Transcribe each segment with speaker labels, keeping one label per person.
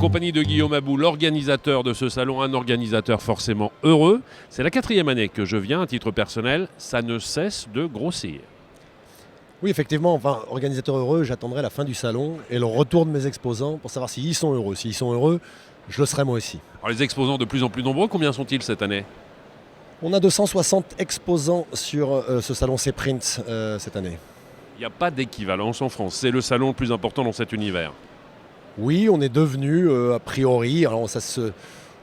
Speaker 1: compagnie de Guillaume Abou, l'organisateur de ce salon, un organisateur forcément heureux. C'est la 4e année que je viens à titre personnel, ça ne cesse de grossir.
Speaker 2: Oui, effectivement, organisateur heureux, j'attendrai la fin du salon et le retour de mes exposants pour savoir s'ils sont heureux. S'ils sont heureux, je le serai moi aussi.
Speaker 1: Alors les exposants de plus en plus nombreux, combien sont-ils cette année ?
Speaker 2: On a 260 exposants sur ce salon C-Print cette année.
Speaker 1: Il n'y a pas d'équivalence en France, c'est le salon le plus important dans cet univers.
Speaker 2: Oui, on est devenu, a priori, alors ça se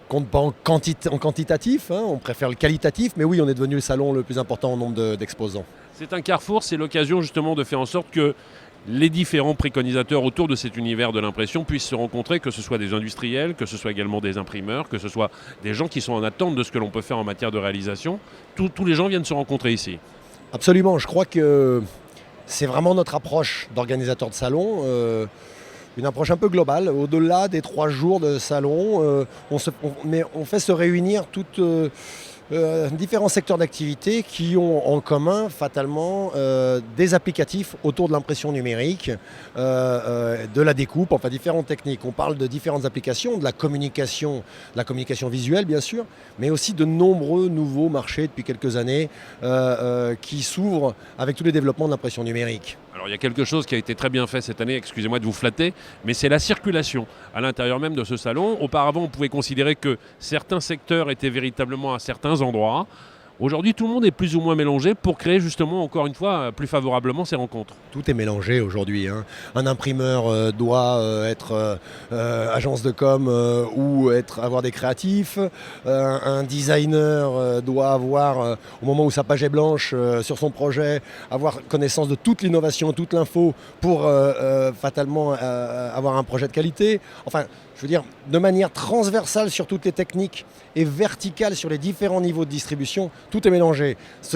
Speaker 2: compte pas en quantitatif, on préfère le qualitatif, mais oui, on est devenu le salon le plus important en nombre d'exposants.
Speaker 1: C'est un carrefour, c'est l'occasion justement de faire en sorte que les différents préconisateurs autour de cet univers de l'impression puissent se rencontrer, que ce soit des industriels, que ce soit également des imprimeurs, que ce soit des gens qui sont en attente de ce que l'on peut faire en matière de réalisation. Tous les gens viennent se rencontrer ici.
Speaker 2: Absolument, je crois que c'est vraiment notre approche d'organisateur de salon. Une approche un peu globale. Au-delà des 3 jours de salon, on fait se réunir toutes différents secteurs d'activité qui ont en commun fatalement des applicatifs autour de l'impression numérique, de la découpe, enfin différentes techniques. On parle de différentes applications, de la communication visuelle bien sûr, mais aussi de nombreux nouveaux marchés depuis quelques années qui s'ouvrent avec tous les développements de l'impression numérique.
Speaker 1: Alors il y a quelque chose qui a été très bien fait cette année, excusez-moi de vous flatter, mais c'est la circulation à l'intérieur même de ce salon. Auparavant, on pouvait considérer que certains secteurs étaient véritablement à certains endroits. Aujourd'hui, tout le monde est plus ou moins mélangé pour créer justement, encore une fois, plus favorablement ces rencontres.
Speaker 2: Tout est mélangé aujourd'hui. Un imprimeur doit être agence de com ou avoir des créatifs. Un designer doit avoir, au moment où sa page est blanche sur son projet, avoir connaissance de toute l'innovation, toute l'info pour fatalement avoir un projet de qualité. Enfin, je veux dire, de manière transversale sur toutes les techniques et verticale sur les différents niveaux de distribution, tout est mélangé.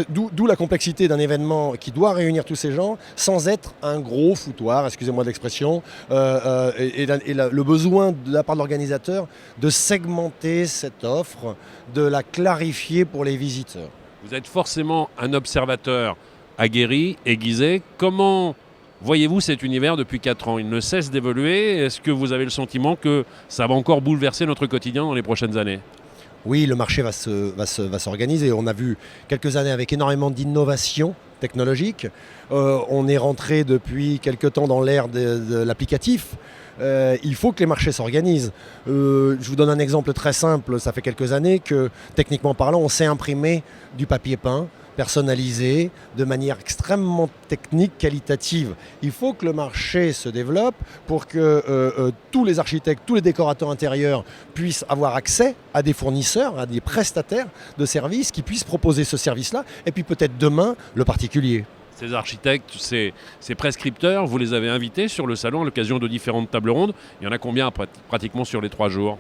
Speaker 2: D'où la complexité d'un événement qui doit réunir tous ces gens sans être un gros foutoir, excusez-moi de l'expression, et le besoin de la part de l'organisateur de segmenter cette offre, de la clarifier pour les visiteurs.
Speaker 1: Vous êtes forcément un observateur aguerri, aiguisé. Comment voyez-vous cet univers depuis 4 ans ? Il ne cesse d'évoluer. Est-ce que vous avez le sentiment que ça va encore bouleverser notre quotidien dans les prochaines années ?
Speaker 2: Oui, le marché va s'organiser. On a vu quelques années avec énormément d'innovation technologique. On est rentré depuis quelques temps dans l'ère de l'applicatif. Il faut que les marchés s'organisent. Je vous donne un exemple très simple. Ça fait quelques années que, techniquement parlant, on sait imprimer du papier peint, personnalisé, de manière extrêmement technique, qualitative. Il faut que le marché se développe pour que tous les architectes, tous les décorateurs intérieurs puissent avoir accès à des fournisseurs, à des prestataires de services qui puissent proposer ce service-là, et puis peut-être demain, le particulier.
Speaker 1: Ces architectes, ces prescripteurs, vous les avez invités sur le salon à l'occasion de différentes tables rondes. Il y en a combien pratiquement sur les 3 jours ?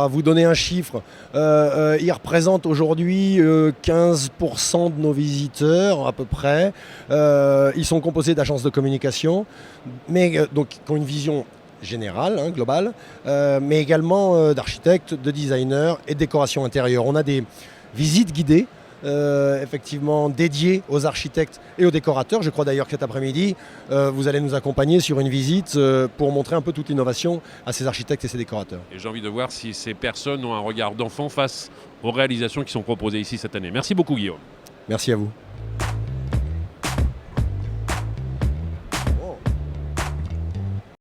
Speaker 2: Vous donner un chiffre, ils représentent aujourd'hui 15% de nos visiteurs à peu près. Ils sont composés d'agences de communication, mais donc qui ont une vision générale, globale, mais également d'architectes, de designers et de décoration intérieure. On a des visites guidées, effectivement dédiées aux architectes et aux décorateurs. Je crois d'ailleurs que cet après-midi, vous allez nous accompagner sur une visite pour montrer un peu toute l'innovation à ces architectes et ces décorateurs.
Speaker 1: Et j'ai envie de voir si ces personnes ont un regard d'enfant face aux réalisations qui sont proposées ici cette année. Merci beaucoup Guillaume.
Speaker 2: Merci à vous.